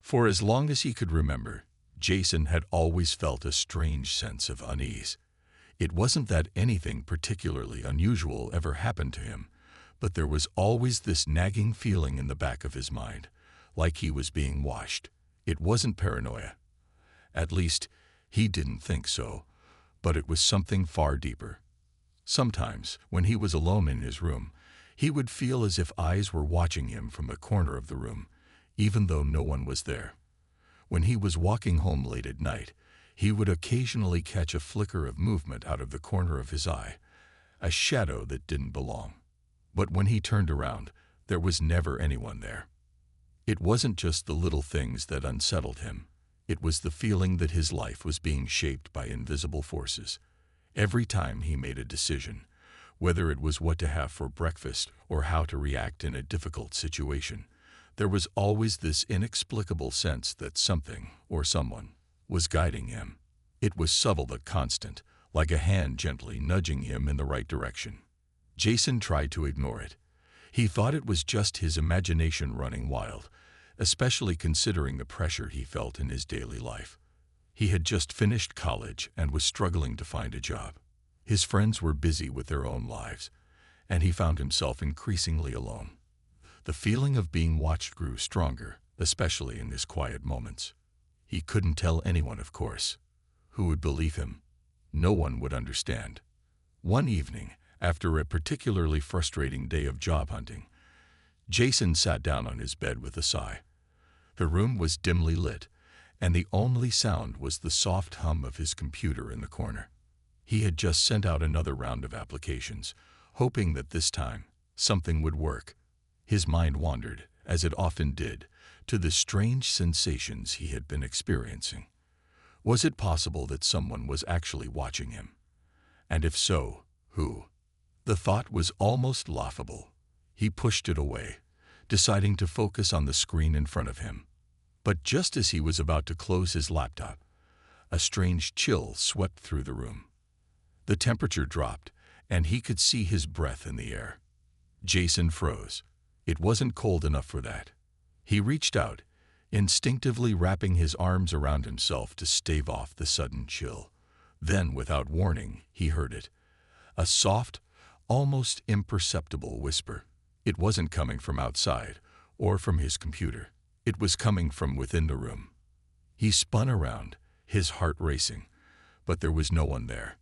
For as long as he could remember, Jason had always felt a strange sense of unease. It wasn't that anything particularly unusual ever happened to him, but there was always this nagging feeling in the back of his mind, like he was being watched. It wasn't paranoia. At least, he didn't think so, but it was something far deeper. Sometimes, when he was alone in his room, he would feel as if eyes were watching him from a corner of the room, even though no one was there. When he was walking home late at night, he would occasionally catch a flicker of movement out of the corner of his eye, a shadow that didn't belong. But when he turned around, there was never anyone there. It wasn't just the little things that unsettled him. It was the feeling that his life was being shaped by invisible forces. Every time he made a decision, whether it was what to have for breakfast or how to react in a difficult situation, there was always this inexplicable sense that something or someone was guiding him. It was subtle but constant, like a hand gently nudging him in the right direction. Jason tried to ignore it. He thought it was just his imagination running wild, especially considering the pressure he felt in his daily life. He had just finished college and was struggling to find a job. His friends were busy with their own lives, and he found himself increasingly alone. The feeling of being watched grew stronger, especially in his quiet moments. He couldn't tell anyone, of course. Who would believe him? No one would understand. One evening, after a particularly frustrating day of job hunting, Jason sat down on his bed with a sigh. The room was dimly lit, and the only sound was the soft hum of his computer in the corner. He had just sent out another round of applications, hoping that this time something would work. His mind wandered, as it often did, to the strange sensations he had been experiencing. Was it possible that someone was actually watching him? And if so, who? The thought was almost laughable. He pushed it away, deciding to focus on the screen in front of him. But just as he was about to close his laptop, a strange chill swept through the room. The temperature dropped, and he could see his breath in the air. Jason froze. It wasn't cold enough for that. He reached out, instinctively wrapping his arms around himself to stave off the sudden chill. Then, without warning, he heard it. A soft, almost imperceptible whisper. It wasn't coming from outside or from his computer. It was coming from within the room. He spun around, his heart racing, but there was no one there.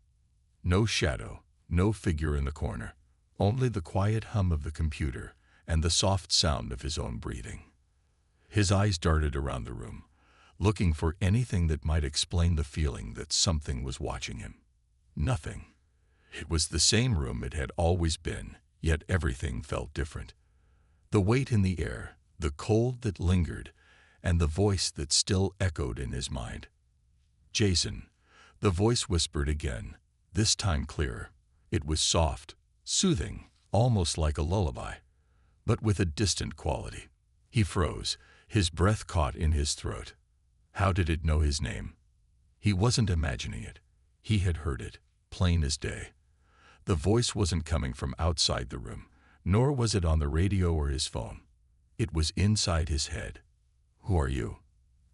No shadow, no figure in the corner, only the quiet hum of the computer and the soft sound of his own breathing. His eyes darted around the room, looking for anything that might explain the feeling that something was watching him. Nothing. It was the same room it had always been, yet everything felt different. The weight in the air, the cold that lingered, and the voice that still echoed in his mind. Jason, the voice whispered again, this time clearer. It was soft, soothing, almost like a lullaby, but with a distant quality. He froze, his breath caught in his throat. How did it know his name? He wasn't imagining it. He had heard it, plain as day. The voice wasn't coming from outside the room, nor was it on the radio or his phone. It was inside his head. Who are you?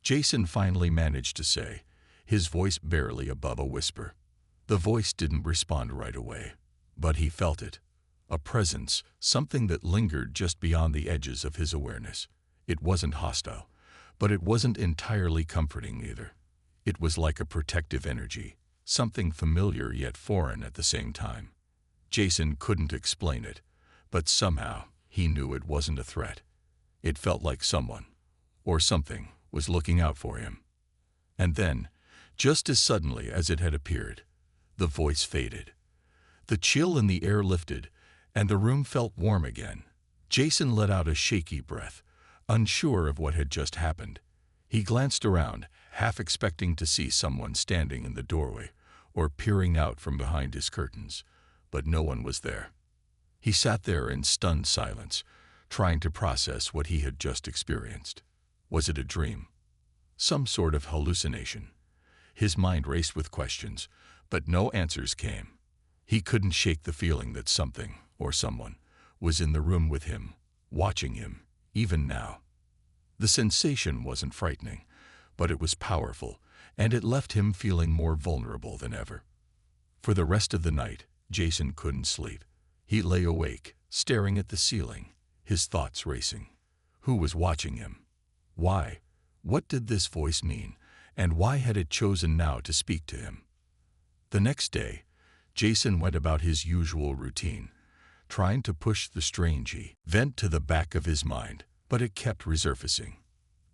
Jason finally managed to say, his voice barely above a whisper. The voice didn't respond right away, but he felt it. A presence, something that lingered just beyond the edges of his awareness. It wasn't hostile, but it wasn't entirely comforting either. It was like a protective energy, something familiar yet foreign at the same time. Jason couldn't explain it, but somehow he knew it wasn't a threat. It felt like someone, or something, was looking out for him. And then, just as suddenly as it had appeared, the voice faded. The chill in the air lifted, and the room felt warm again. Jason let out a shaky breath, unsure of what had just happened. He glanced around, half expecting to see someone standing in the doorway or peering out from behind his curtains, but no one was there. He sat there in stunned silence, trying to process what he had just experienced. Was it a dream? Some sort of hallucination? His mind raced with questions, but no answers came. He couldn't shake the feeling that something, or someone, was in the room with him, watching him, even now. The sensation wasn't frightening, but it was powerful, and it left him feeling more vulnerable than ever. For the rest of the night, Jason couldn't sleep. He lay awake, staring at the ceiling, his thoughts racing. Who was watching him? Why? What did this voice mean, and why had it chosen now to speak to him? The next day, Jason went about his usual routine, trying to push the strange event to the back of his mind, but it kept resurfacing.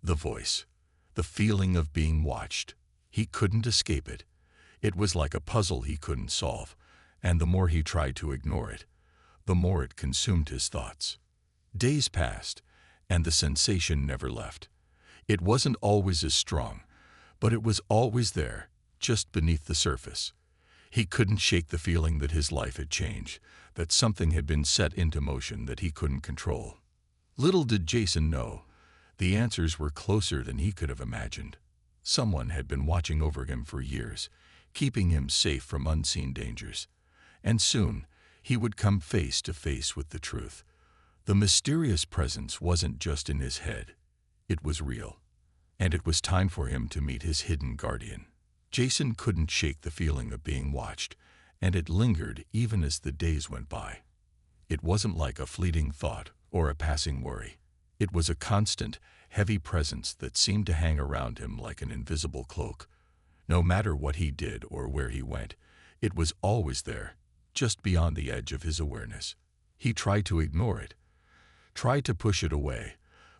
The voice, the feeling of being watched. He couldn't escape it. It was like a puzzle he couldn't solve, and the more he tried to ignore it, the more it consumed his thoughts. Days passed, and the sensation never left. It wasn't always as strong, but it was always there, just beneath the surface. He couldn't shake the feeling that his life had changed, that something had been set into motion that he couldn't control. Little did Jason know, the answers were closer than he could have imagined. Someone had been watching over him for years, keeping him safe from unseen dangers. And soon, he would come face to face with the truth. The mysterious presence wasn't just in his head. It was real. And it was time for him to meet his hidden guardian. Jason couldn't shake the feeling of being watched, and it lingered even as the days went by. It wasn't like a fleeting thought or a passing worry. It was a constant, heavy presence that seemed to hang around him like an invisible cloak. No matter what he did or where he went, it was always there, just beyond the edge of his awareness. He tried to ignore it, tried to push it away,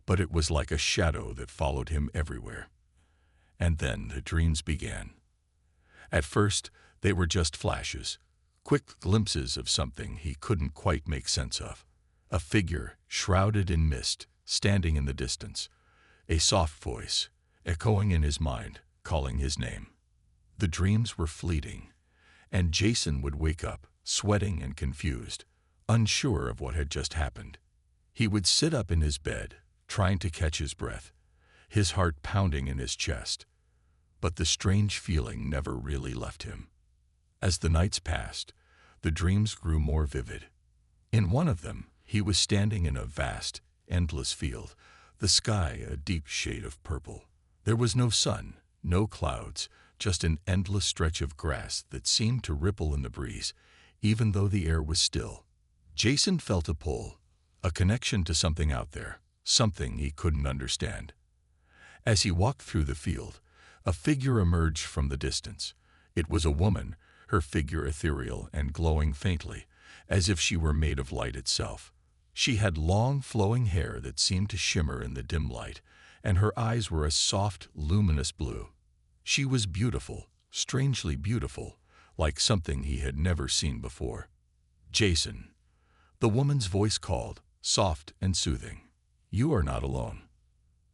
but it was like a shadow that followed him everywhere. And then the dreams began. At first, they were just flashes, quick glimpses of something he couldn't quite make sense of. A figure, shrouded in mist, standing in the distance. A soft voice, echoing in his mind, calling his name. The dreams were fleeting, and Jason would wake up, sweating and confused, unsure of what had just happened. He would sit up in his bed, trying to catch his breath, his heart pounding in his chest. But the strange feeling never really left him. As the nights passed, the dreams grew more vivid. In one of them, he was standing in a vast, endless field, the sky a deep shade of purple. There was no sun, no clouds, just an endless stretch of grass that seemed to ripple in the breeze, even though the air was still. Jason felt a pull, a connection to something out there, something he couldn't understand. As he walked through the field, a figure emerged from the distance. It was a woman, her figure ethereal and glowing faintly, as if she were made of light itself. She had long, flowing hair that seemed to shimmer in the dim light, and her eyes were a soft, luminous blue. She was beautiful, strangely beautiful, like something he had never seen before. Jason. The woman's voice called, soft and soothing. You are not alone.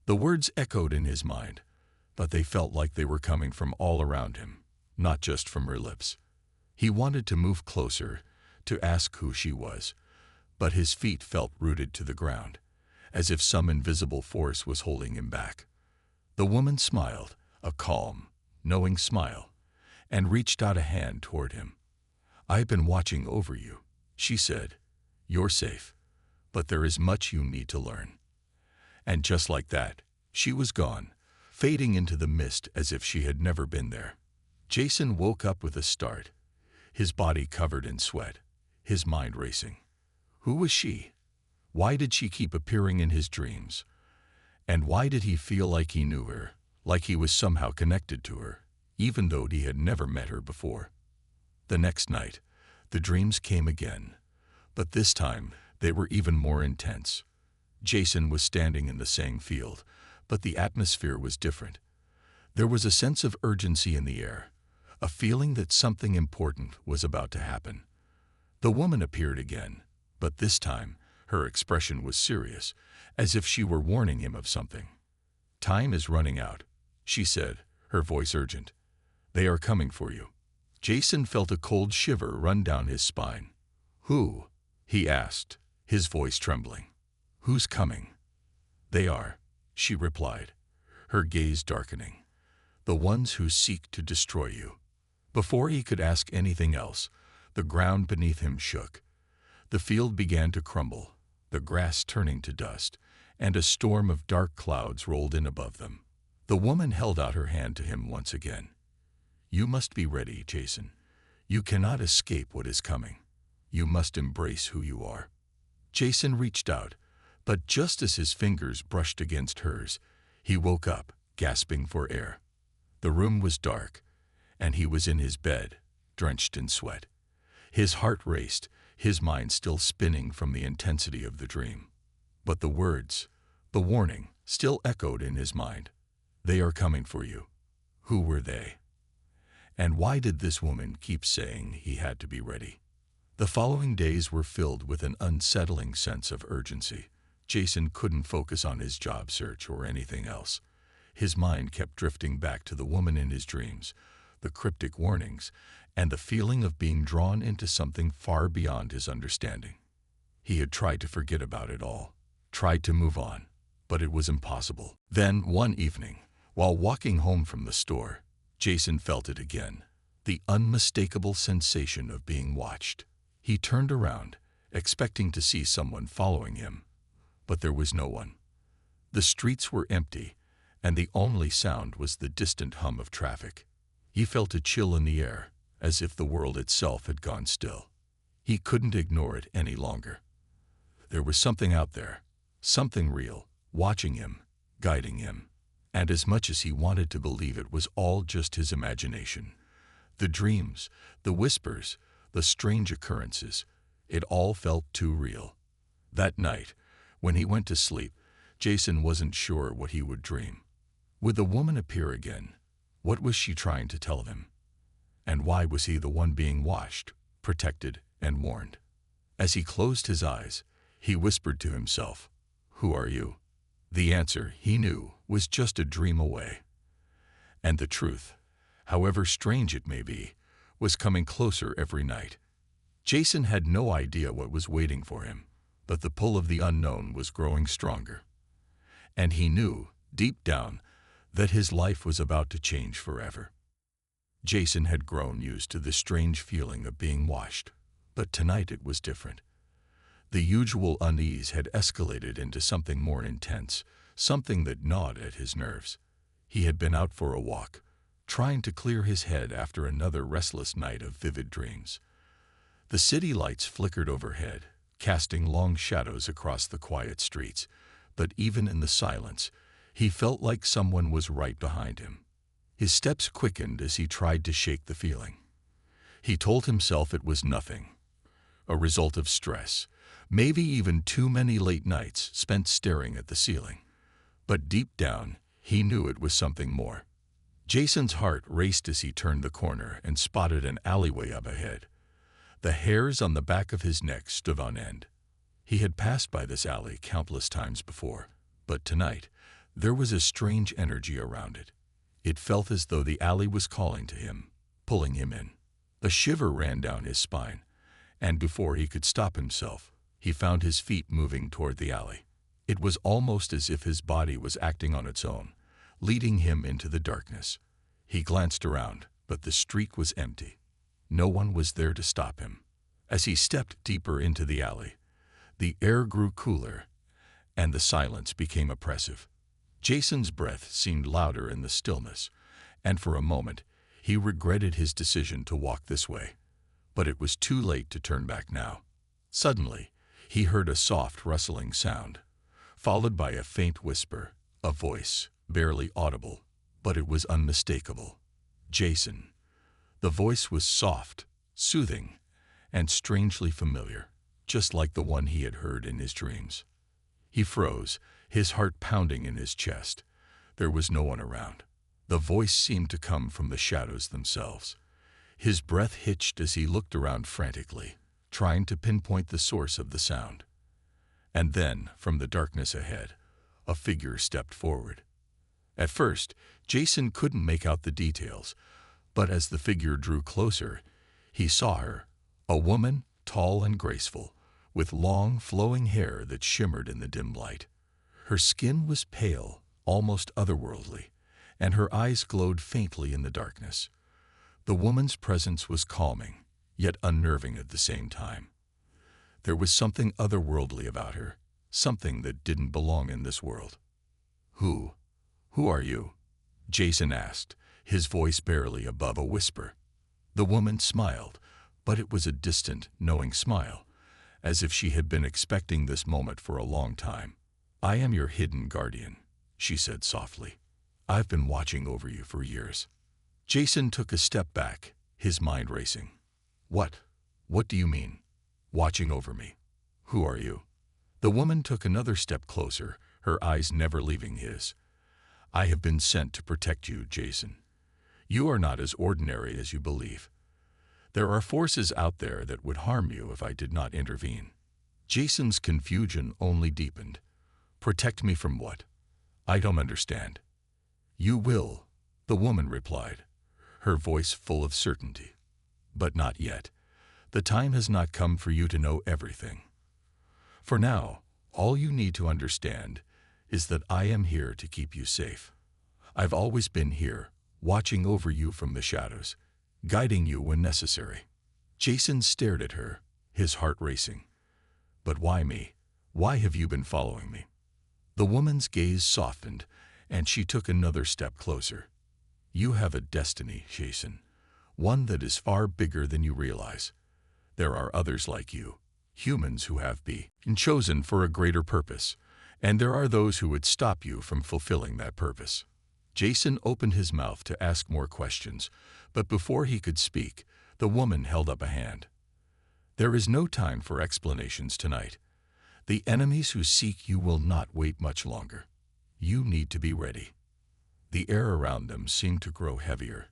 The words echoed in his mind, but they felt like they were coming from all around him, not just from her lips. He wanted to move closer, to ask who she was, but his feet felt rooted to the ground, as if some invisible force was holding him back. The woman smiled, a calm, knowing smile, and reached out a hand toward him. I've been watching over you, she said. You're safe, but there is much you need to learn. And just like that, she was gone, fading into the mist as if she had never been there. Jason woke up with a start, his body covered in sweat, his mind racing. Who was she? Why did she keep appearing in his dreams? And why did he feel like he knew her, like he was somehow connected to her, even though he had never met her before? The next night, the dreams came again, but this time they were even more intense. Jason was standing in the same field, but the atmosphere was different. There was a sense of urgency in the air, a feeling that something important was about to happen. The woman appeared again, but this time her expression was serious, as if she were warning him of something. Time is running out, she said, her voice urgent. They are coming for you. Jason felt a cold shiver run down his spine. Who? He asked, his voice trembling. Who's coming? They are, she replied, her gaze darkening. The ones who seek to destroy you. Before he could ask anything else, the ground beneath him shook. The field began to crumble, the grass turning to dust, and a storm of dark clouds rolled in above them. The woman held out her hand to him once again. "You must be ready, Jason. You cannot escape what is coming. You must embrace who you are." Jason reached out, but just as his fingers brushed against hers, he woke up, gasping for air. The room was dark, and he was in his bed, drenched in sweat. His heart raced, his mind still spinning from the intensity of the dream. But the words, the warning, still echoed in his mind. "They are coming for you." Who were they? And why did this woman keep saying he had to be ready? The following days were filled with an unsettling sense of urgency. Jason couldn't focus on his job search or anything else. His mind kept drifting back to the woman in his dreams, the cryptic warnings, and the feeling of being drawn into something far beyond his understanding. He had tried to forget about it all, tried to move on, but it was impossible. Then, one evening, while walking home from the store, Jason felt it again, the unmistakable sensation of being watched. He turned around, expecting to see someone following him, but there was no one. The streets were empty, and the only sound was the distant hum of traffic. He felt a chill in the air, as if the world itself had gone still. He couldn't ignore it any longer. There was something out there, something real, watching him, guiding him. And as much as he wanted to believe it was all just his imagination, the dreams, the whispers, the strange occurrences, it all felt too real. That night, when he went to sleep, Jason wasn't sure what he would dream. Would the woman appear again? What was she trying to tell him? And why was he the one being watched, protected, and warned? As he closed his eyes, he whispered to himself, "Who are you?" The answer, he knew, was just a dream away. And the truth, however strange it may be, was coming closer every night. Jason had no idea what was waiting for him, but the pull of the unknown was growing stronger. And he knew, deep down, that his life was about to change forever. Jason had grown used to the strange feeling of being watched, but tonight it was different. The usual unease had escalated into something more intense, something that gnawed at his nerves. He had been out for a walk, trying to clear his head after another restless night of vivid dreams. The city lights flickered overhead, casting long shadows across the quiet streets, but even in the silence, he felt like someone was right behind him. His steps quickened as he tried to shake the feeling. He told himself it was nothing, a result of stress, maybe even too many late nights spent staring at the ceiling. But deep down, he knew it was something more. Jason's heart raced as he turned the corner and spotted an alleyway up ahead. The hairs on the back of his neck stood on end. He had passed by this alley countless times before, but tonight, there was a strange energy around it. It felt as though the alley was calling to him, pulling him in. A shiver ran down his spine, and before he could stop himself, he found his feet moving toward the alley. It was almost as if his body was acting on its own, leading him into the darkness. He glanced around, but the street was empty. No one was there to stop him. As he stepped deeper into the alley, the air grew cooler, and the silence became oppressive. Jason's breath seemed louder in the stillness, and for a moment, he regretted his decision to walk this way. But it was too late to turn back now. Suddenly, he heard a soft rustling sound, followed by a faint whisper, a voice, barely audible, but it was unmistakable. Jason. The voice was soft, soothing, and strangely familiar, just like the one he had heard in his dreams. He froze, his heart pounding in his chest. There was no one around. The voice seemed to come from the shadows themselves. His breath hitched as he looked around frantically, trying to pinpoint the source of the sound. And then, from the darkness ahead, a figure stepped forward. At first, Jason couldn't make out the details, but as the figure drew closer, he saw her, a woman, tall and graceful, with long, flowing hair that shimmered in the dim light. Her skin was pale, almost otherworldly, and her eyes glowed faintly in the darkness. The woman's presence was calming, yet unnerving at the same time. There was something otherworldly about her, something that didn't belong in this world. Who are you? Jason asked, his voice barely above a whisper. The woman smiled, but it was a distant, knowing smile, as if she had been expecting this moment for a long time. I am your hidden guardian, she said softly. I've been watching over you for years. Jason took a step back, his mind racing. What do you mean? Watching over me? Who are you? The woman took another step closer, her eyes never leaving his. I have been sent to protect you, Jason. You are not as ordinary as you believe. There are forces out there that would harm you if I did not intervene. Jason's confusion only deepened. Protect me from what? I don't understand. You will, the woman replied, her voice full of certainty. But not yet. The time has not come for you to know everything. For now, all you need to understand is that I am here to keep you safe. I've always been here, watching over you from the shadows, guiding you when necessary. Jason stared at her, his heart racing. But why me? Why have you been following me? The woman's gaze softened, and she took another step closer. You have a destiny, Jason, one that is far bigger than you realize. There are others like you, humans who have been chosen for a greater purpose, and there are those who would stop you from fulfilling that purpose. Jason opened his mouth to ask more questions, but before he could speak, the woman held up a hand. There is no time for explanations tonight. The enemies who seek you will not wait much longer. You need to be ready. The air around them seemed to grow heavier,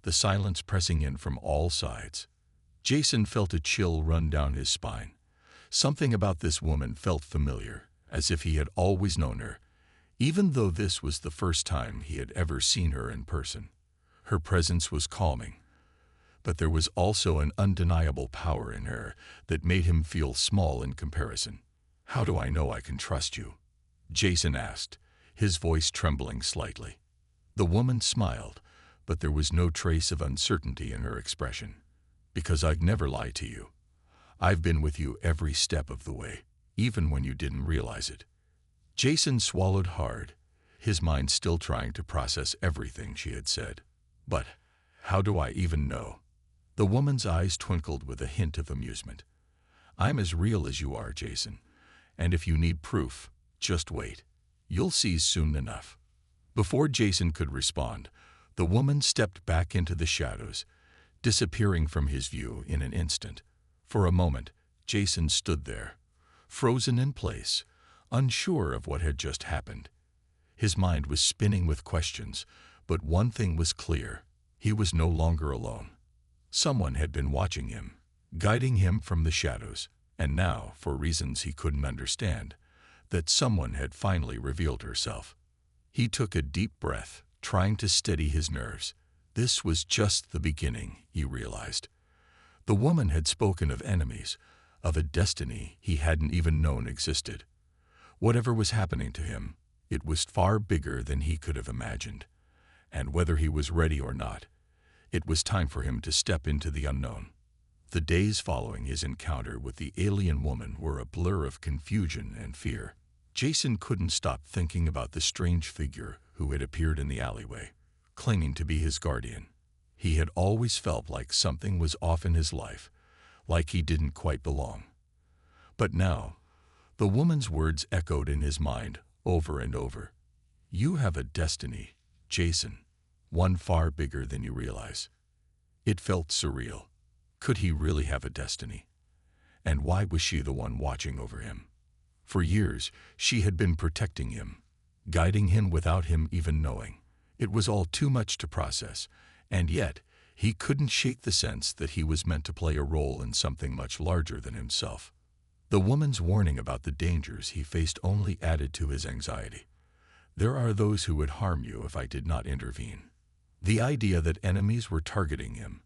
the silence pressing in from all sides. Jason felt a chill run down his spine. Something about this woman felt familiar, as if he had always known her, even though this was the first time he had ever seen her in person. Her presence was calming, but there was also an undeniable power in her that made him feel small in comparison. How do I know I can trust you? Jason asked, his voice trembling slightly. The woman smiled, but there was no trace of uncertainty in her expression. Because I'd never lie to you. I've been with you every step of the way, even when you didn't realize it. Jason swallowed hard, his mind still trying to process everything she had said. But how do I even know? The woman's eyes twinkled with a hint of amusement. I'm as real as you are, Jason, and if you need proof, just wait. You'll see soon enough. Before Jason could respond, the woman stepped back into the shadows, disappearing from his view in an instant. For a moment, Jason stood there, frozen in place, unsure of what had just happened. His mind was spinning with questions, but one thing was clear: he was no longer alone. Someone had been watching him, guiding him from the shadows, and now, for reasons he couldn't understand, that someone had finally revealed herself. He took a deep breath, trying to steady his nerves. This was just the beginning, he realized. The woman had spoken of enemies, of a destiny he hadn't even known existed. Whatever was happening to him, it was far bigger than he could have imagined. And whether he was ready or not, it was time for him to step into the unknown. The days following his encounter with the alien woman were a blur of confusion and fear. Jason couldn't stop thinking about the strange figure who had appeared in the alleyway, claiming to be his guardian. He had always felt like something was off in his life, like he didn't quite belong. But now, the woman's words echoed in his mind over and over. You have a destiny, Jason, one far bigger than you realize. It felt surreal. Could he really have a destiny? And why was she the one watching over him? For years, she had been protecting him, guiding him without him even knowing. It was all too much to process, and yet he couldn't shake the sense that he was meant to play a role in something much larger than himself. The woman's warning about the dangers he faced only added to his anxiety. There are those who would harm you if I did not intervene. The idea that enemies were targeting him,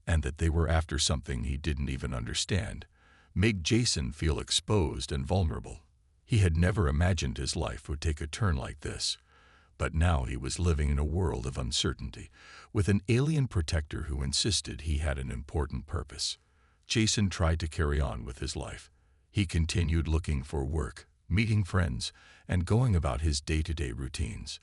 and that they were after something he didn't even understand, made Jason feel exposed and vulnerable. He had never imagined his life would take a turn like this, but now he was living in a world of uncertainty, with an alien protector who insisted he had an important purpose. Jason tried to carry on with his life. He continued looking for work, meeting friends, and going about his day-to-day routines.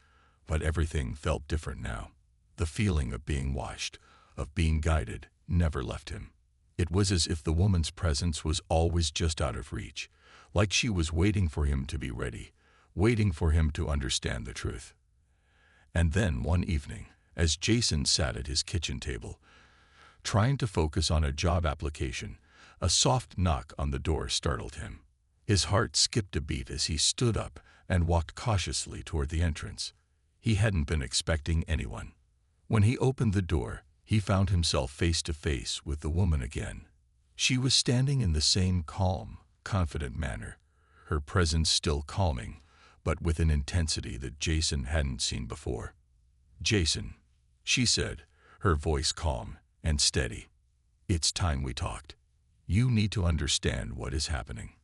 But everything felt different now. The feeling of being watched, of being guided, never left him. It was as if the woman's presence was always just out of reach, like she was waiting for him to be ready, waiting for him to understand the truth. And then one evening, as Jason sat at his kitchen table, trying to focus on a job application, a soft knock on the door startled him. His heart skipped a beat as he stood up and walked cautiously toward the entrance. He hadn't been expecting anyone. When he opened the door, he found himself face to face with the woman again. She was standing in the same calm, confident manner, her presence still calming, but with an intensity that Jason hadn't seen before. "Jason," she said, her voice calm and steady. "It's time we talked. You need to understand what is happening."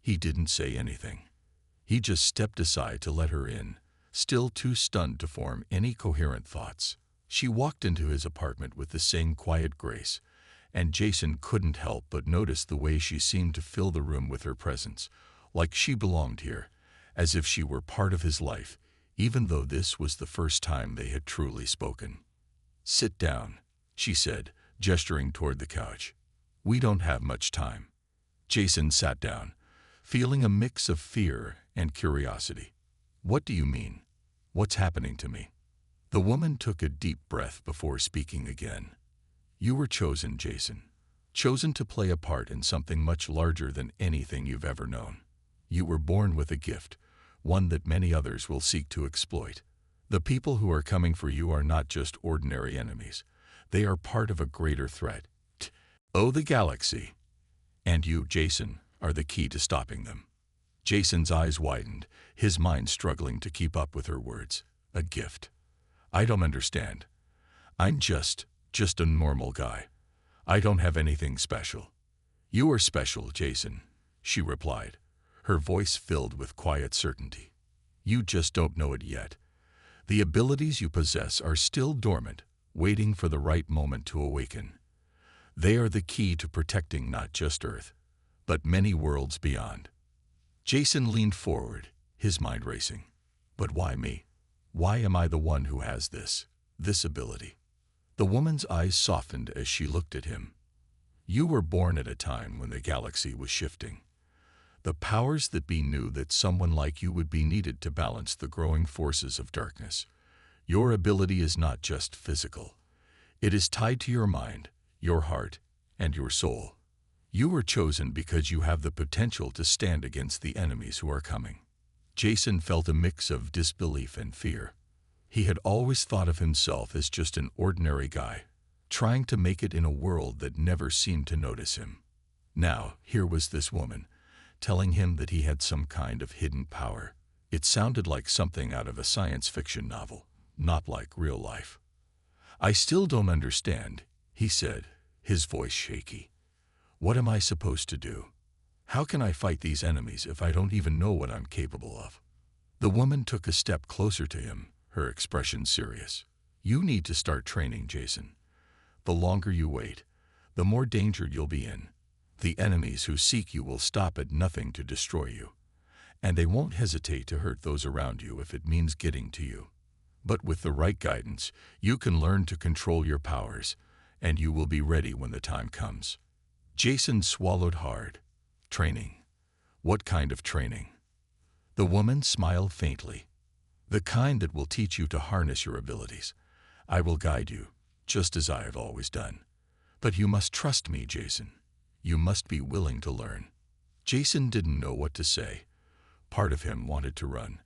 He didn't say anything. He just stepped aside to let her in, still too stunned to form any coherent thoughts. She walked into his apartment with the same quiet grace, and Jason couldn't help but notice the way she seemed to fill the room with her presence, like she belonged here, as if she were part of his life, even though this was the first time they had truly spoken. "Sit down," she said, gesturing toward the couch. "We don't have much time." Jason sat down, feeling a mix of fear and curiosity. "What do you mean? What's happening to me?" The woman took a deep breath before speaking again. "You were chosen, Jason. Chosen to play a part in something much larger than anything you've ever known. You were born with a gift, one that many others will seek to exploit. The people who are coming for you are not just ordinary enemies. They are part of a greater threat. The galaxy. And you, Jason, are the key to stopping them." Jason's eyes widened, his mind struggling to keep up with her words. "A gift? I don't understand. I'm just a normal guy. I don't have anything special." "You are special, Jason," she replied, her voice filled with quiet certainty. "You just don't know it yet. The abilities you possess are still dormant, waiting for the right moment to awaken. They are the key to protecting not just Earth, but many worlds beyond." Jason leaned forward, his mind racing. "But why me? Why am I the one who has this ability?" The woman's eyes softened as she looked at him. "You were born at a time when the galaxy was shifting. The powers that be knew that someone like you would be needed to balance the growing forces of darkness. Your ability is not just physical. It is tied to your mind, your heart, and your soul. You were chosen because you have the potential to stand against the enemies who are coming." Jason felt a mix of disbelief and fear. He had always thought of himself as just an ordinary guy, trying to make it in a world that never seemed to notice him. Now, here was this woman, telling him that he had some kind of hidden power. It sounded like something out of a science fiction novel, not like real life. "I still don't understand," he said, his voice shaky. "What am I supposed to do? How can I fight these enemies if I don't even know what I'm capable of?" The woman took a step closer to him, her expression serious. "You need to start training, Jason. The longer you wait, the more danger you'll be in. The enemies who seek you will stop at nothing to destroy you, and they won't hesitate to hurt those around you if it means getting to you. But with the right guidance, you can learn to control your powers, and you will be ready when the time comes." Jason swallowed hard. "Training? What kind of training?" The woman smiled faintly. "The kind that will teach you to harness your abilities. I will guide you, just as I have always done. But you must trust me, Jason. You must be willing to learn." Jason didn't know what to say. Part of him wanted to run,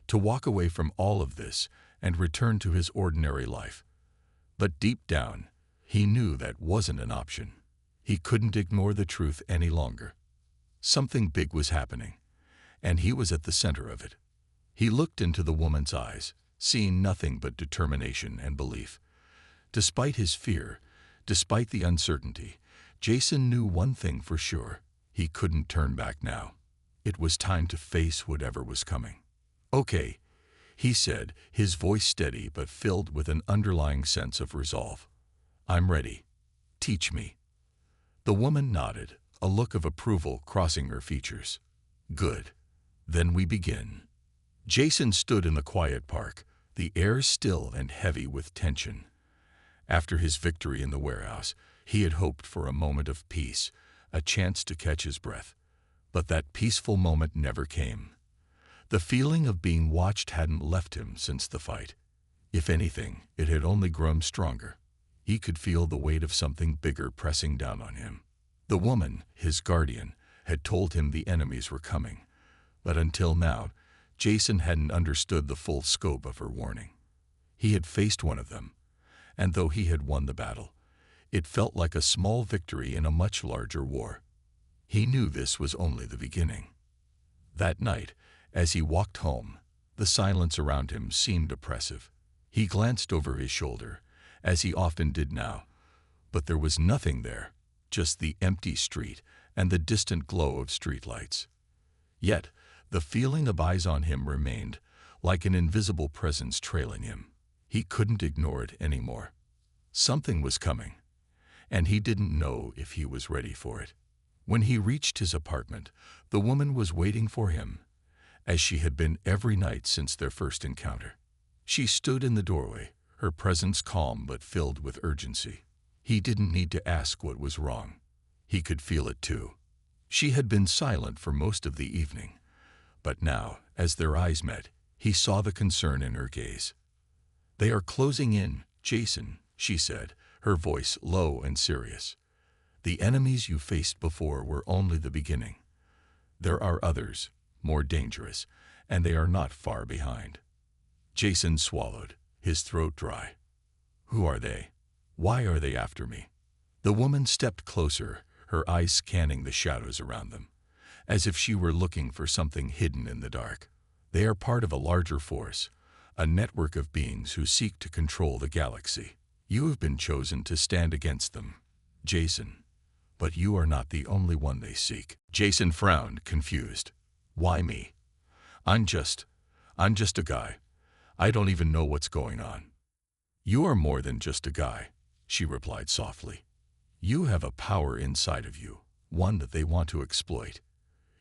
to walk away from all of this and return to his ordinary life. But deep down, he knew that wasn't an option. He couldn't ignore the truth any longer. Something big was happening, and he was at the center of it. He looked into the woman's eyes, seeing nothing but determination and belief. Despite his fear, despite the uncertainty, Jason knew one thing for sure: he couldn't turn back now. It was time to face whatever was coming. "Okay," he said, his voice steady but filled with an underlying sense of resolve. "I'm ready. Teach me." The woman nodded, a look of approval crossing her features. "Good. Then we begin. Jason stood in the quiet park, the air still and heavy with tension. After his victory in the warehouse, he had hoped for a moment of peace, a chance to catch his breath. But that peaceful moment never came. The feeling of being watched hadn't left him since the fight. If anything, it had only grown stronger. He could feel the weight of something bigger pressing down on him. The woman, his guardian, had told him the enemies were coming. But until now, Jason hadn't understood the full scope of her warning. He had faced one of them, and though he had won the battle, it felt like a small victory in a much larger war. He knew this was only the beginning. That night, as he walked home, the silence around him seemed oppressive. He glanced over his shoulder, as he often did now, but there was nothing there, just the empty street and the distant glow of streetlights. Yet, the feeling of eyes on him remained, like an invisible presence trailing him. He couldn't ignore it anymore. Something was coming, and he didn't know if he was ready for it. When he reached his apartment, the woman was waiting for him, as she had been every night since their first encounter. She stood in the doorway, her presence calm but filled with urgency. He didn't need to ask what was wrong. He could feel it too. She had been silent for most of the evening, but now, as their eyes met, he saw the concern in her gaze. "They are closing in, Jason," she said, her voice low and serious. "The enemies you faced before were only the beginning. There are others, more dangerous, and they are not far behind." Jason swallowed, his throat dry. "Who are they? Why are they after me?" The woman stepped closer, her eyes scanning the shadows around them, as if she were looking for something hidden in the dark. "They are part of a larger force, a network of beings who seek to control the galaxy. You have been chosen to stand against them, Jason. But you are not the only one they seek." Jason frowned, confused. "Why me? I'm just a guy. I don't even know what's going on." "You are more than just a guy," she replied softly. "You have a power inside of you, one that they want to exploit.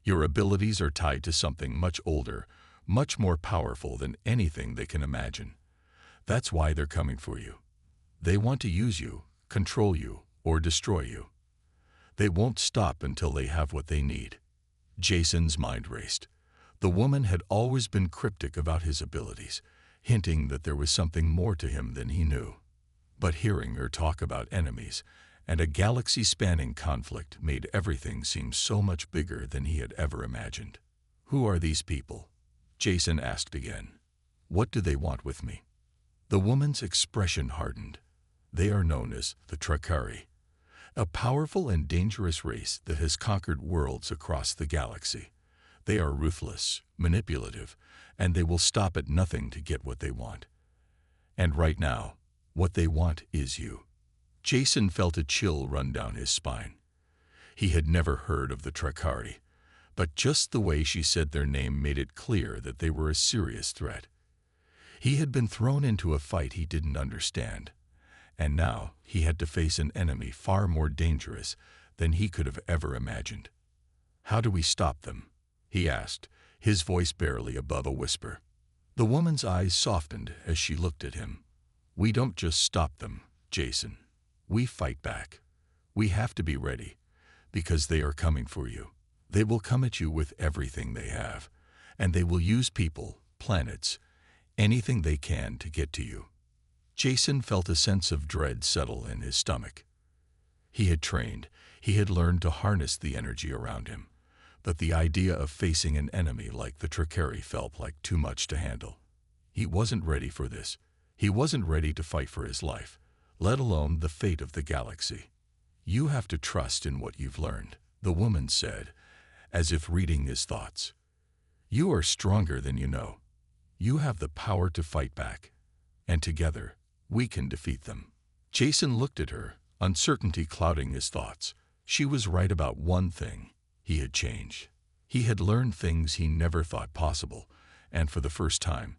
Your abilities are tied to something much older, much more powerful than anything they can imagine. That's why they're coming for you. They want to use you, control you, or destroy you. They won't stop until they have what they need." Jason's mind raced. The woman had always been cryptic about his abilities, hinting that there was something more to him than he knew. But hearing her talk about enemies and a galaxy-spanning conflict made everything seem so much bigger than he had ever imagined. "Who are these people?" Jason asked again. "What do they want with me?" The woman's expression hardened. "They are known as the Trakari, a powerful and dangerous race that has conquered worlds across the galaxy. They are ruthless, manipulative, and they will stop at nothing to get what they want. And right now, what they want is you." Jason felt a chill run down his spine. He had never heard of the Trakari, but just the way she said their name made it clear that they were a serious threat. He had been thrown into a fight he didn't understand, and now he had to face an enemy far more dangerous than he could have ever imagined. "How do we stop them?" he asked, his voice barely above a whisper. The woman's eyes softened as she looked at him. "We don't just stop them, Jason. We fight back. We have to be ready, because they are coming for you. They will come at you with everything they have, and they will use people, planets, anything they can to get to you." Jason felt a sense of dread settle in his stomach. He had trained, he had learned to harness the energy around him, but the idea of facing an enemy like the Trakari felt like too much to handle. He wasn't ready for this. He wasn't ready to fight for his life, let alone the fate of the galaxy. "You have to trust in what you've learned," the woman said, as if reading his thoughts. "You are stronger than you know. You have the power to fight back, and together, we can defeat them." Jason looked at her, uncertainty clouding his thoughts. She was right about one thing. He had changed. He had learned things he never thought possible, and for the first time,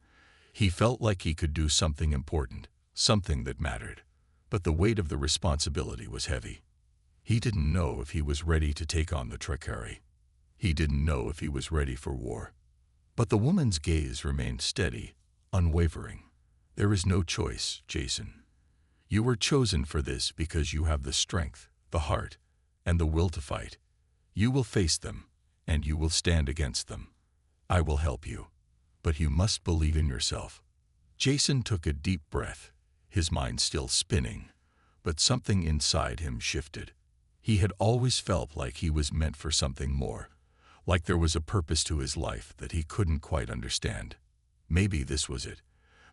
he felt like he could do something important, something that mattered. But the weight of the responsibility was heavy. He didn't know if he was ready to take on the Trakari. He didn't know if he was ready for war. But the woman's gaze remained steady, unwavering. "There is no choice, Jason. You were chosen for this because you have the strength, the heart, and the will to fight. You will face them, and you will stand against them. I will help you. But you must believe in yourself." Jason took a deep breath, his mind still spinning, but something inside him shifted. He had always felt like he was meant for something more, like there was a purpose to his life that he couldn't quite understand. Maybe this was it.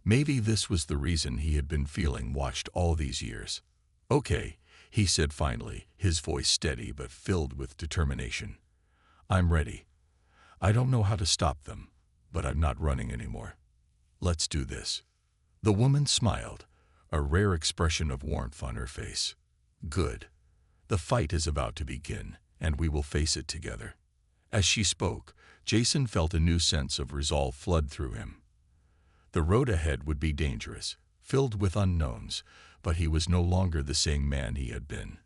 Maybe this was the reason he had been feeling watched all these years. "Okay," he said finally, his voice steady but filled with determination. "I'm ready. I don't know how to stop them, but I'm not running anymore. Let's do this." The woman smiled, a rare expression of warmth on her face. "Good. The fight is about to begin, and we will face it together." As she spoke, Jason felt a new sense of resolve flood through him. The road ahead would be dangerous, filled with unknowns, but he was no longer the same man he had been.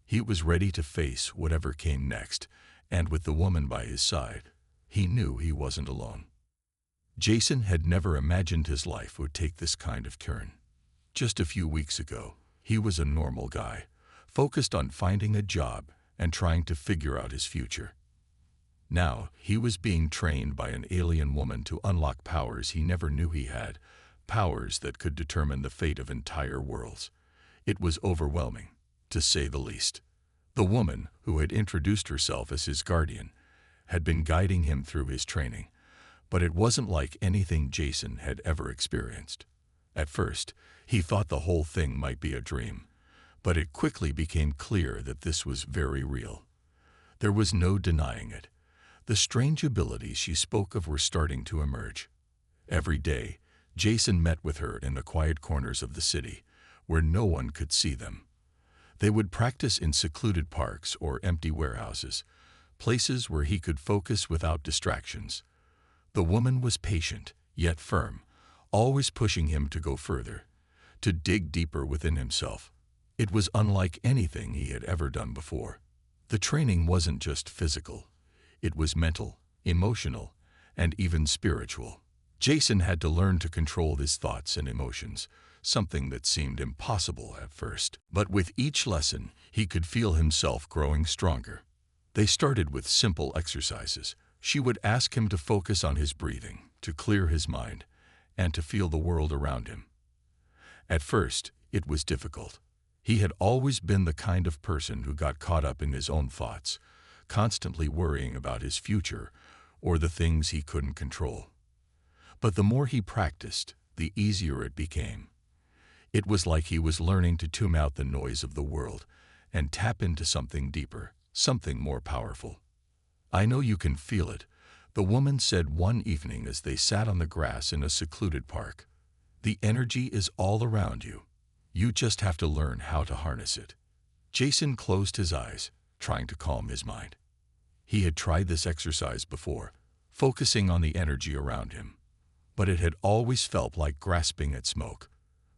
He was ready to face whatever came next, and with the woman by his side, he knew he wasn't alone. Jason had never imagined his life would take this kind of turn. Just a few weeks ago, he was a normal guy, focused on finding a job and trying to figure out his future. Now, he was being trained by an alien woman to unlock powers he never knew he had, powers that could determine the fate of entire worlds. It was overwhelming, to say the least. The woman, who had introduced herself as his guardian, had been guiding him through his training, but it wasn't like anything Jason had ever experienced. At first, he thought the whole thing might be a dream, but it quickly became clear that this was very real. There was no denying it. The strange abilities she spoke of were starting to emerge. Every day, Jason met with her in the quiet corners of the city, where no one could see them. They would practice in secluded parks or empty warehouses, places where he could focus without distractions. The woman was patient, yet firm, always pushing him to go further, to dig deeper within himself. It was unlike anything he had ever done before. The training wasn't just physical. It was mental, emotional, and even spiritual. Jason had to learn to control his thoughts and emotions, something that seemed impossible at first. But with each lesson, he could feel himself growing stronger. They started with simple exercises. She would ask him to focus on his breathing, to clear his mind, and to feel the world around him. At first, it was difficult. He had always been the kind of person who got caught up in his own thoughts, constantly worrying about his future or the things he couldn't control. But the more he practiced, the easier it became. It was like he was learning to tune out the noise of the world and tap into something deeper, something more powerful. "I know you can feel it," the woman said one evening as they sat on the grass in a secluded park. "The energy is all around you. You just have to learn how to harness it." Jason closed his eyes, trying to calm his mind. He had tried this exercise before, focusing on the energy around him, but it had always felt like grasping at smoke.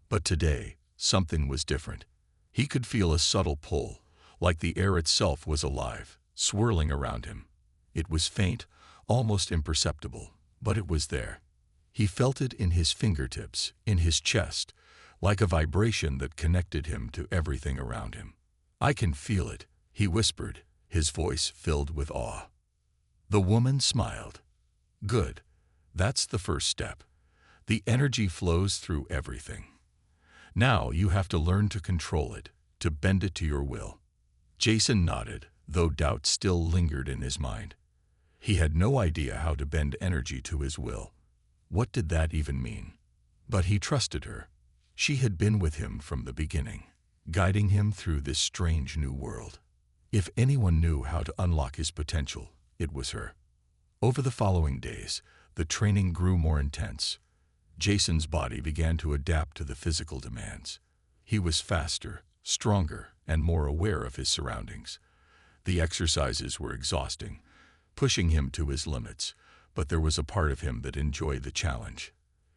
But today, something was different. He could feel a subtle pull, like the air itself was alive, swirling around him. It was faint, almost imperceptible, but it was there. He felt it in his fingertips, in his chest, like a vibration that connected him to everything around him. "I can feel it," he whispered, his voice filled with awe. The woman smiled. "Good. That's the first step. The energy flows through everything. Now you have to learn to control it, to bend it to your will." Jason nodded, though doubt still lingered in his mind. He had no idea how to bend energy to his will. What did that even mean? But he trusted her. She had been with him from the beginning, guiding him through this strange new world. If anyone knew how to unlock his potential, it was her. Over the following days, the training grew more intense. Jason's body began to adapt to the physical demands. He was faster, stronger, and more aware of his surroundings. The exercises were exhausting, pushing him to his limits, but there was a part of him that enjoyed the challenge.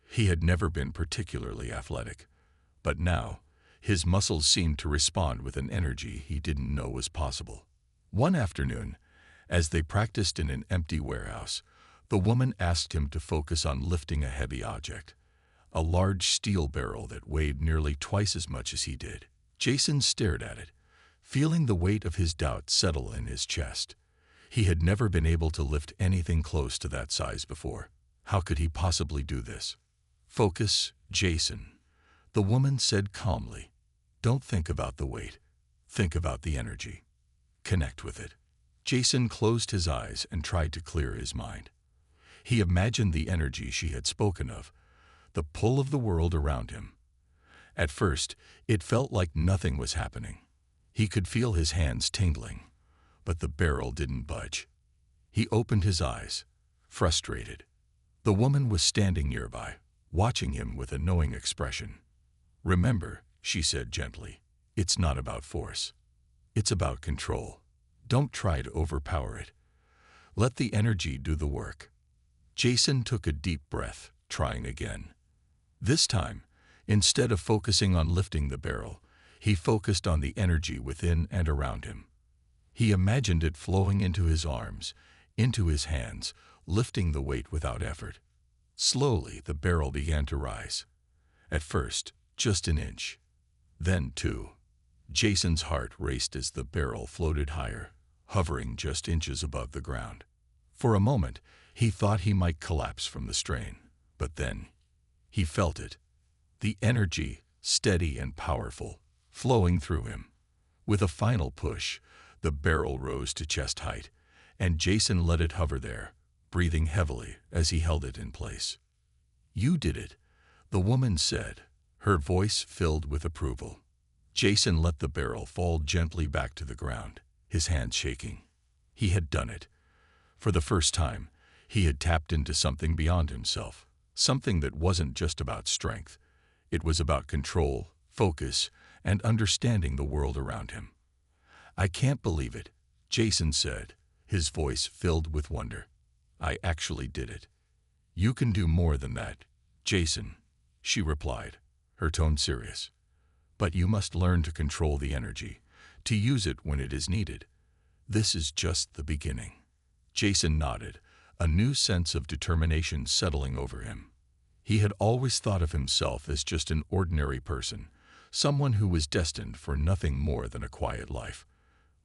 He had never been particularly athletic, but now, his muscles seemed to respond with an energy he didn't know was possible. One afternoon, as they practiced in an empty warehouse, The woman asked him to focus on lifting a heavy object, a large steel barrel that weighed nearly twice as much as he did. Jason stared at it, feeling the weight of his doubt settle in his chest. He had never been able to lift anything close to that size before. How could he possibly do this? Focus, Jason, the woman said calmly. Don't think about the weight. Think about the energy. Connect with it. Jason closed his eyes and tried to clear his mind. He imagined the energy she had spoken of, the pull of the world around him. At first, it felt like nothing was happening. He could feel his hands tingling, but the barrel didn't budge. He opened his eyes, frustrated. The woman was standing nearby, watching him with a knowing expression. Remember, she said gently, it's not about force. It's about control. Don't try to overpower it. Let the energy do the work. Jason took a deep breath, trying again. This time, instead of focusing on lifting the barrel, he focused on the energy within and around him. He imagined it flowing into his arms, into his hands, lifting the weight without effort. Slowly, the barrel began to rise. At first, just an inch. Then 2. Jason's heart raced as the barrel floated higher, hovering just inches above the ground. For a moment, he thought he might collapse from the strain, but then he felt it. The energy, steady and powerful, flowing through him. With a final push, the barrel rose to chest height, and Jason let it hover there, breathing heavily as he held it in place. You did it, the woman said, her voice filled with approval. Jason let the barrel fall gently back to the ground, his hands shaking. He had done it. For the first time, he had tapped into something beyond himself, something that wasn't just about strength. It was about control, focus, and understanding the world around him. I can't believe it, Jason said, his voice filled with wonder. I actually did it. You can do more than that, Jason, she replied, her tone serious. But you must learn to control the energy, to use it when it is needed. This is just the beginning. Jason nodded, a new sense of determination settling over him. He had always thought of himself as just an ordinary person, someone who was destined for nothing more than a quiet life.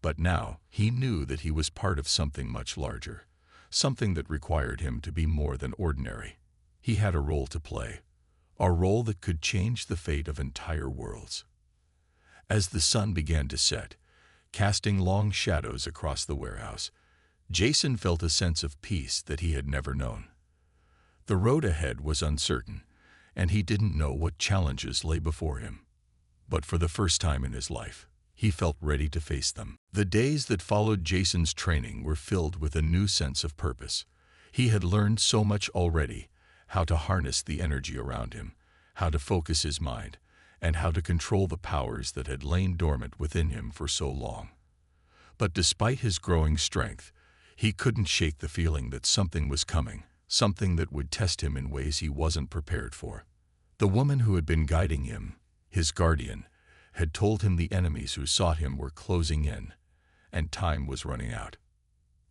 But now he knew that he was part of something much larger, something that required him to be more than ordinary. He had a role to play, a role that could change the fate of entire worlds. As the sun began to set, casting long shadows across the warehouse, Jason felt a sense of peace that he had never known. The road ahead was uncertain, and he didn't know what challenges lay before him. But for the first time in his life, he felt ready to face them. The days that followed Jason's training were filled with a new sense of purpose. He had learned so much already, how to harness the energy around him, how to focus his mind, and how to control the powers that had lain dormant within him for so long. But despite his growing strength, he couldn't shake the feeling that something was coming, something that would test him in ways he wasn't prepared for. The woman who had been guiding him, his guardian, had told him the enemies who sought him were closing in, and time was running out.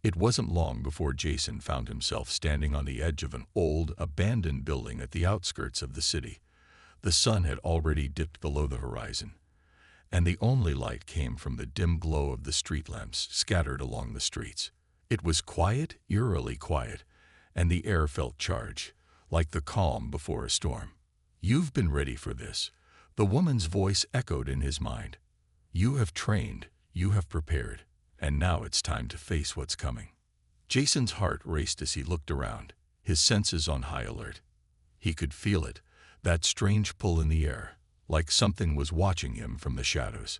It wasn't long before Jason found himself standing on the edge of an old, abandoned building at the outskirts of the city. The sun had already dipped below the horizon, and the only light came from the dim glow of the street lamps scattered along the streets. It was quiet, eerily quiet, and the air felt charged, like the calm before a storm. You've been ready for this, the woman's voice echoed in his mind. You have trained, you have prepared, and now it's time to face what's coming. Jason's heart raced as he looked around, his senses on high alert. He could feel it, that strange pull in the air, like something was watching him from the shadows.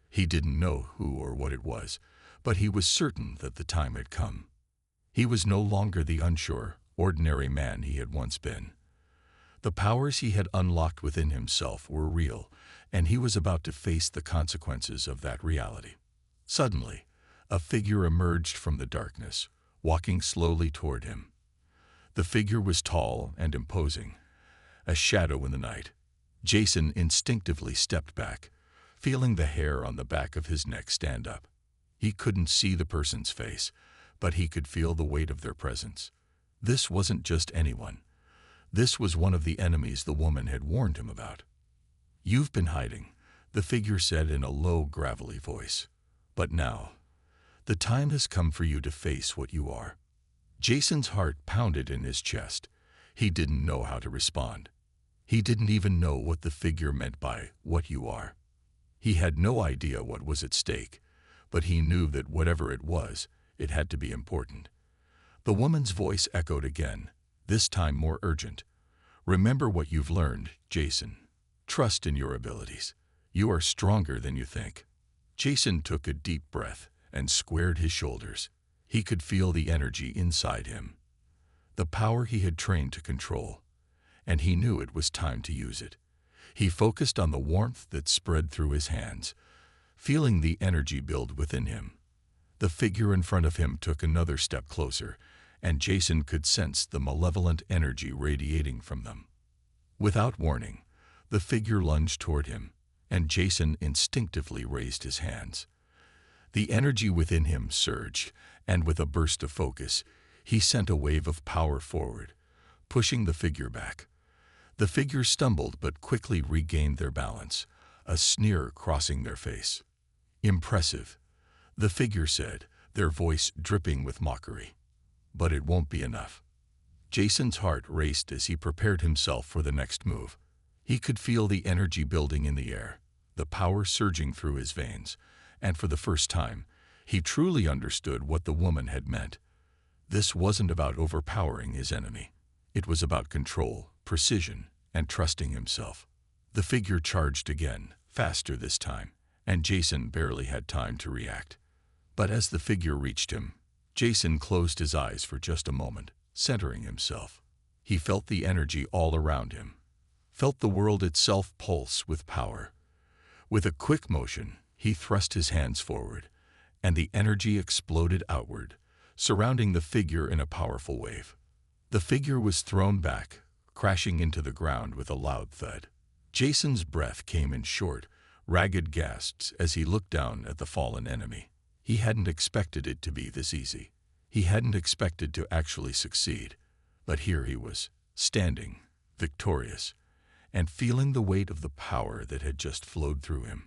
He didn't know who or what it was, but he was certain that the time had come. He was no longer the unsure, ordinary man he had once been. The powers he had unlocked within himself were real, and he was about to face the consequences of that reality. Suddenly, a figure emerged from the darkness, walking slowly toward him. The figure was tall and imposing, a shadow in the night. Jason instinctively stepped back, feeling the hair on the back of his neck stand up. He couldn't see the person's face, but he could feel the weight of their presence. This wasn't just anyone. This was one of the enemies the woman had warned him about. "You've been hiding," the figure said in a low, gravelly voice. "But now, the time has come for you to face what you are." Jason's heart pounded in his chest. He didn't know how to respond. He didn't even know what the figure meant by "what you are." He had no idea what was at stake, but he knew that whatever it was, it had to be important. The woman's voice echoed again, this time more urgent. "Remember what you've learned, Jason. Trust in your abilities. You are stronger than you think." Jason took a deep breath and squared his shoulders. He could feel the energy inside him, the power he had trained to control, and he knew it was time to use it. He focused on the warmth that spread through his hands, feeling the energy build within him. The figure in front of him took another step closer, and Jason could sense the malevolent energy radiating from them. Without warning, the figure lunged toward him, and Jason instinctively raised his hands. The energy within him surged, and with a burst of focus, he sent a wave of power forward, pushing the figure back. The figure stumbled but quickly regained their balance, a sneer crossing their face. "Impressive," the figure said, their voice dripping with mockery. "But it won't be enough." Jason's heart raced as he prepared himself for the next move. He could feel the energy building in the air, the power surging through his veins, and for the first time, he truly understood what the woman had meant. This wasn't about overpowering his enemy. It was about control, precision, and trusting himself. The figure charged again, faster this time, and Jason barely had time to react. But as the figure reached him, Jason closed his eyes for just a moment, centering himself. He felt the energy all around him, felt the world itself pulse with power. With a quick motion, he thrust his hands forward, and the energy exploded outward, surrounding the figure in a powerful wave. The figure was thrown back, crashing into the ground with a loud thud. Jason's breath came in short, ragged gasps as he looked down at the fallen enemy. He hadn't expected it to be this easy. He hadn't expected to actually succeed. But here he was, standing, victorious, and feeling the weight of the power that had just flowed through him.